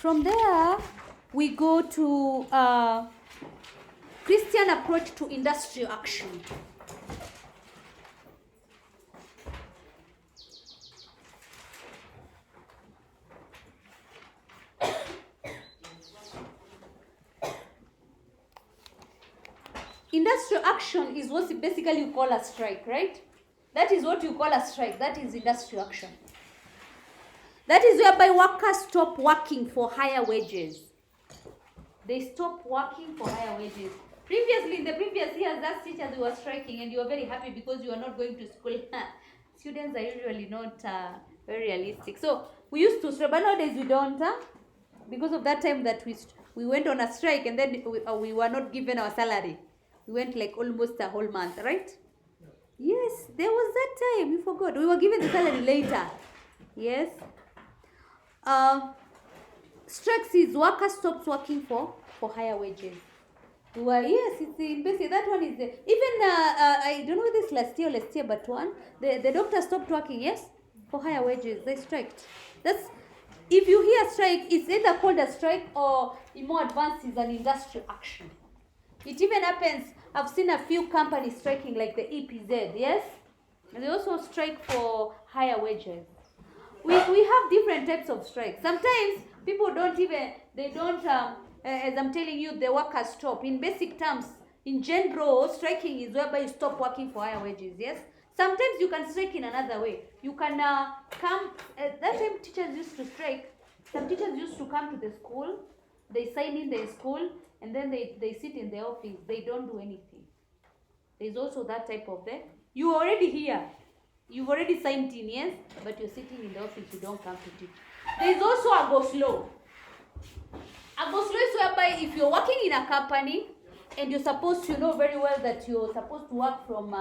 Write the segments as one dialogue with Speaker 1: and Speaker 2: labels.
Speaker 1: From there, we go to Christian approach to industrial action. Industrial action is what basically you call a strike, right? That is what you call a strike. That is industrial action. That is whereby workers stop working for higher wages. They stop working for higher wages. Previously, in the previous years, as teachers, we were striking and you were very happy because you are not going to school. Students are usually not very realistic. So, we used to strike, but nowadays we don't. Because of that time that we went on a strike and then we were not given our salary. We went like almost a whole month, right? Yes, there was that time. We forgot. We were given the salary later. Yes. Strikes is workers stops working for higher wages. Yes, it's in basic. That one is even I don't know this last year, but the doctor stopped working. Yes, for higher wages. They striked. That's if you hear strike, it's either called a strike or in more advanced is an industrial action. It even happens. I've seen a few companies striking, like the EPZ. Yes, and they also strike for higher wages. We have different types of strikes. Sometimes people don't, as I'm telling you, the workers stop. In basic terms, in general, striking is whereby you stop working for higher wages, yes? Sometimes you can strike in another way. You can come, at that time teachers used to strike. Some teachers used to come to the school, they sign in the school, and then they sit in the office. They don't do anything. There's also that type of them. You are already here. You've already signed in, yes, but you're sitting in the office, you don't come to teach. There's also a go slow. A go slow is whereby if you're working in a company and you're supposed to know very well that you're supposed to work from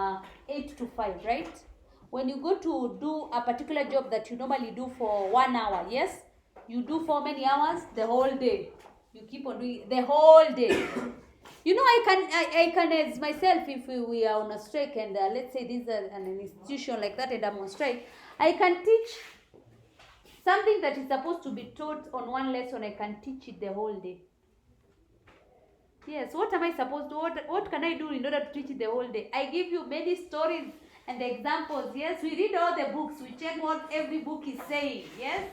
Speaker 1: 8 to 5, right? When you go to do a particular job that you normally do for 1 hour, yes, you do for many hours? The whole day. You keep on doing it the whole day. You know, I can as myself, if we are on a strike and let's say this is an institution like that and I'm on strike, I can teach something that is supposed to be taught on one lesson. I can teach it the whole day. Yes, what am I supposed to, what can I do in order to teach it the whole day? I give you many stories and examples. Yes, we read all the books. We check what every book is saying. Yes,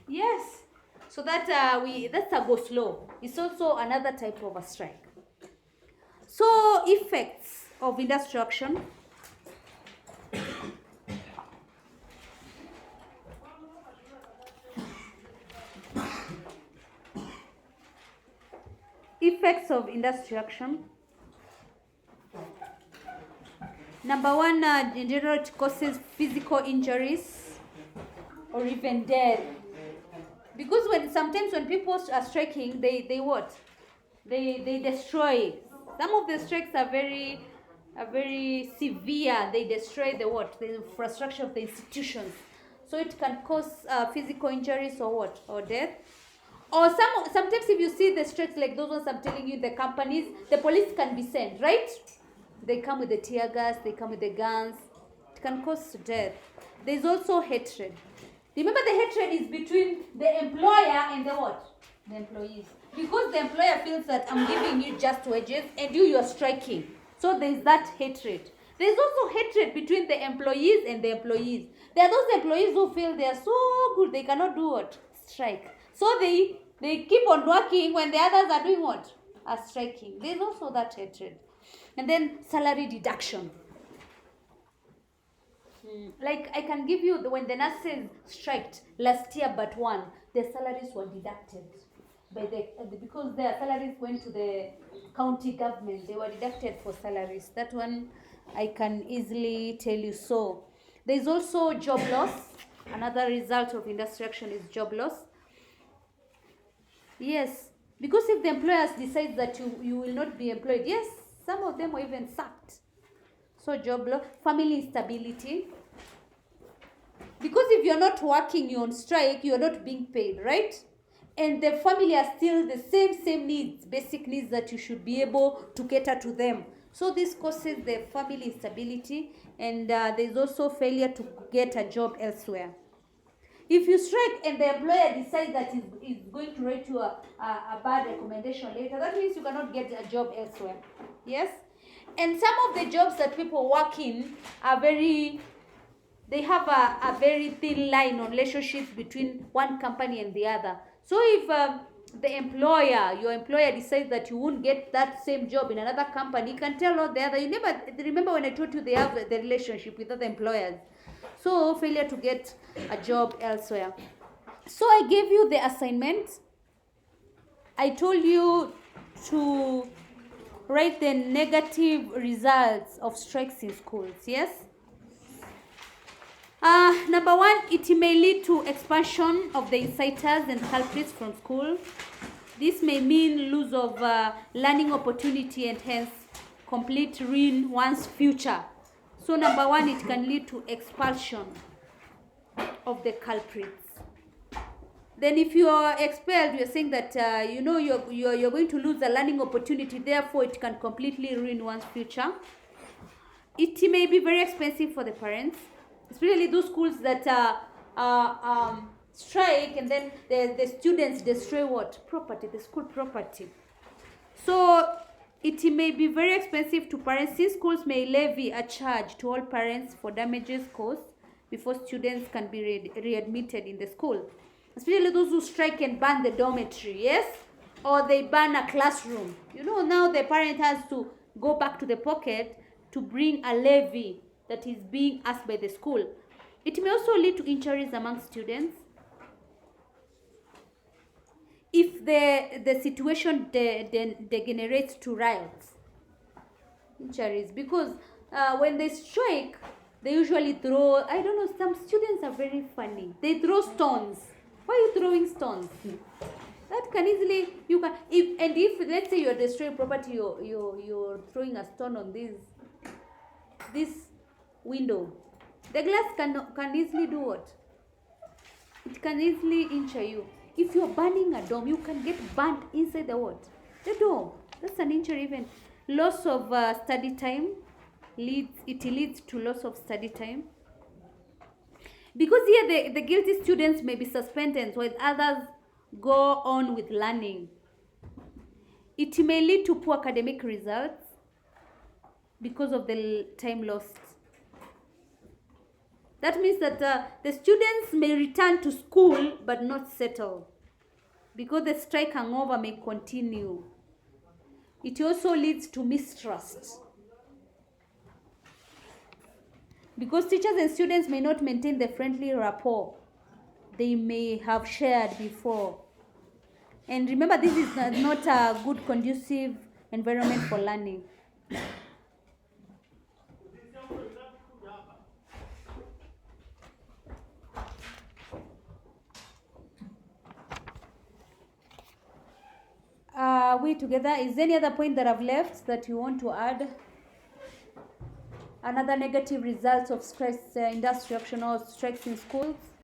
Speaker 1: yes. So that that's a go slow. It's also another type of a strike. So, effects of industrial action. Effects of industrial action. Number one, in general, it causes physical injuries or even death. Because sometimes when people are striking, they what? They destroy. Some of the strikes are very severe. They destroy the infrastructure of the institutions. So it can cause physical injuries or what? Or death. Or sometimes if you see the strikes like those ones I'm telling you, the companies, the police can be sent, right? They come with the tear gas, they come with the guns. It can cause death. There's also hatred. Remember, the hatred is between the employer and the what? The employees. Because the employer feels that I'm giving you just wages and you're striking. So there's that hatred. There's also hatred between the employees and the employees. There are those employees who feel they are so good, they cannot do what? Strike. So they keep on working when the others are doing what? Are striking. There's also that hatred. And then salary deduction. Like I can give you, when the nurses striked last year but one, their salaries were deducted. Because their salaries went to the county government, they were deducted for salaries. That one I can easily tell you so. There is also job loss. Another result of industrial action is job loss. Yes, because if the employers decide that you will not be employed, yes, some of them were even sacked. So job loss, family instability. Because if you're not working, you're on strike, you're not being paid, right? And the family are still the same needs, basic needs that you should be able to cater to them. So this causes the family instability, and there's also failure to get a job elsewhere. If you strike and the employer decides that is going to write you a bad recommendation letter, that means you cannot get a job elsewhere. Yes? And some of the jobs that people work in are they have a very thin line on relationships between one company and the other. So if your employer decides that you won't get that same job in another company, you can tell all the other. You never remember when I told you they have the relationship with other employers. So failure to get a job elsewhere. So I gave you the assignment. I told you to write the negative results of strikes in schools. Yes? Number one, it may lead to expansion of the inciters and culprits from school. This may mean lose of learning opportunity and hence complete ruin one's future. So number one, it can lead to expulsion of the culprits. Then if you are expelled, you're saying that you're going to lose a learning opportunity, therefore it can completely ruin one's future. It may be very expensive for the parents, especially those schools that strike and then the students destroy what? Property, the school property. So it may be very expensive to parents, since schools may levy a charge to all parents for damages caused before students can be readmitted in the school. Especially those who strike and burn the dormitory, yes? Or they burn a classroom. Now the parent has to go back to the pocket to bring a levy that is being asked by the school. It may also lead to injuries among students. If the situation degenerates to riots, injuries, because when they strike, they usually throw, I don't know, some students are very funny. They throw stones. Why are you throwing stones? That can easily, if let's say you're destroying property, you're throwing a stone on this window, the glass can easily do what? It can easily injure you. If you're burning a dome, you can get burnt inside the what? The dome. That's an injury even. Loss of study time leads to loss of study time. Because here the guilty students may be suspended while others go on with learning. It may lead to poor academic results because of the time lost. That means that the students may return to school but not settle, because the strike hangover may continue. It also leads to mistrust, because teachers and students may not maintain the friendly rapport they may have shared before. And remember, this is not a good, conducive environment for learning. Are we together? Is there any other point that I've left that you want to add? Another negative results of stress, industrial action or strikes in schools?